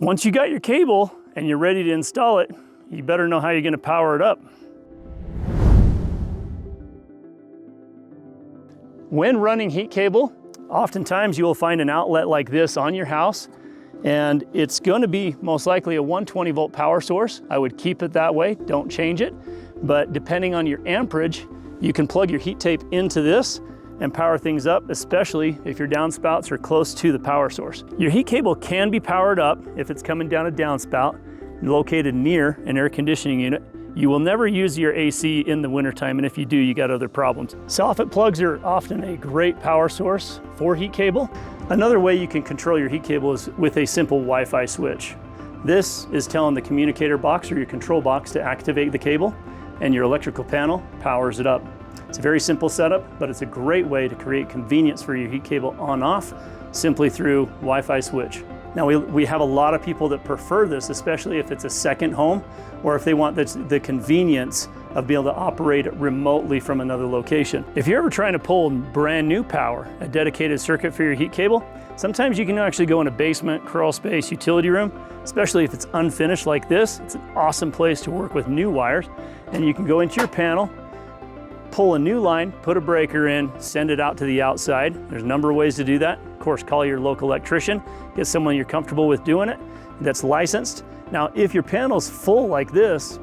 Once you got your cable and you're ready to install it, you better know how you're going to power it up. When running heat cable, oftentimes you will find an outlet like this on your house, and it's going to be most likely a 120 volt power source. I would keep it that way, don't change it. But depending on your amperage, you can plug your heat tape into this and power things up, especially if your downspouts are close to the power source. Your heat cable can be powered up if it's coming down a downspout located near an air conditioning unit. You will never use your AC in the wintertime, and if you do, you got other problems. Soffit plugs are often a great power source for heat cable. Another way you can control your heat cable is with a simple Wi-Fi switch. This is telling the communicator box or your control box to activate the cable, and your electrical panel powers it up. It's a very simple setup, but it's a great way to create convenience for your heat cable on-off simply through Wi-Fi switch. Now we have a lot of people that prefer this, especially if it's a second home or if they want the convenience of being able to operate it remotely from another location. If you're ever trying to pull brand new power, a dedicated circuit for your heat cable, sometimes you can actually go in a basement, crawl space, utility room, especially if it's unfinished like this. It's an awesome place to work with new wires, and you can go into your panel, pull a new line, put a breaker in, send it out to the outside. There's a number of ways to do that. Of course, call your local electrician, get someone you're comfortable with doing it, that's licensed. Now, if your panel's full like this,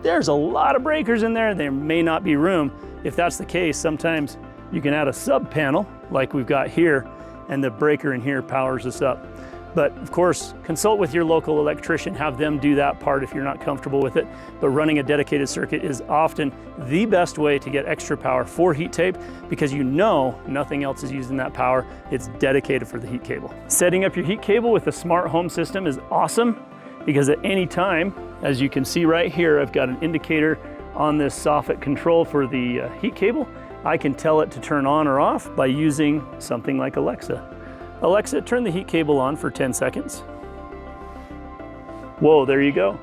there's a lot of breakers in there. There may not be room. If that's the case, sometimes you can add a sub panel like we've got here, and the breaker in here powers this up. But of course, consult with your local electrician, have them do that part if you're not comfortable with it. But running a dedicated circuit is often the best way to get extra power for heat tape, because you know nothing else is using that power. It's dedicated for the heat cable. Setting up your heat cable with a smart home system is awesome, because at any time, as you can see right here, I've got an indicator on this soffit control for the heat cable. I can tell it to turn on or off by using something like Alexa. Alexa, turn the heat cable on for 10 seconds. Whoa, there you go.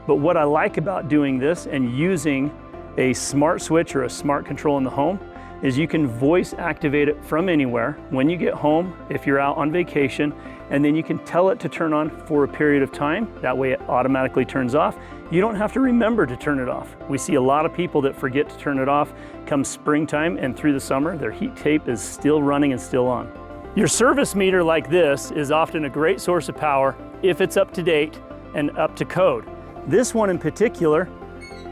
But what I like about doing this and using a smart switch or a smart control in the home is you can voice activate it from anywhere when you get home, if you're out on vacation, and then you can tell it to turn on for a period of time. That way it automatically turns off. You don't have to remember to turn it off. We see a lot of people that forget to turn it off come springtime and through the summer, their heat tape is still running and still on. Your service meter like this is often a great source of power if it's up to date and up to code. This one in particular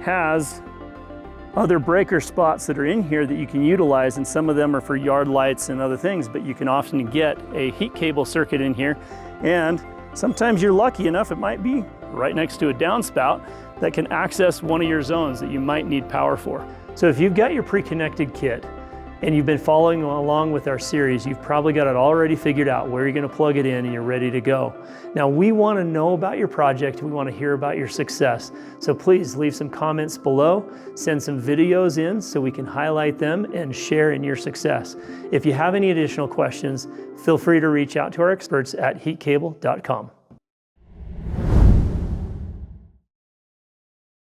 has other breaker spots that are in here that you can utilize, and some of them are for yard lights and other things, but you can often get a heat cable circuit in here, and sometimes you're lucky enough, it might be right next to a downspout that can access one of your zones that you might need power for. So if you've got your pre-connected kit and you've been following along with our series, you've probably got it already figured out where you're going to plug it in and you're ready to go. Now, we want to know about your project. We want to hear about your success. So please leave some comments below, send some videos in so we can highlight them and share in your success. If you have any additional questions, feel free to reach out to our experts at heatcable.com.